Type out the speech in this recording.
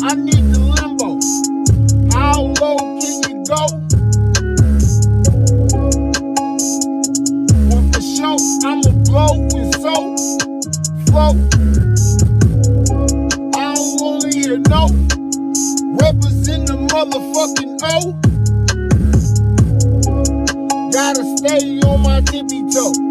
I need the limbo. How low can you go? Well, for sure, I'ma blow and so flow. I don't wanna hear no. Represent the motherfucking O. Gotta stay on my tippy toe.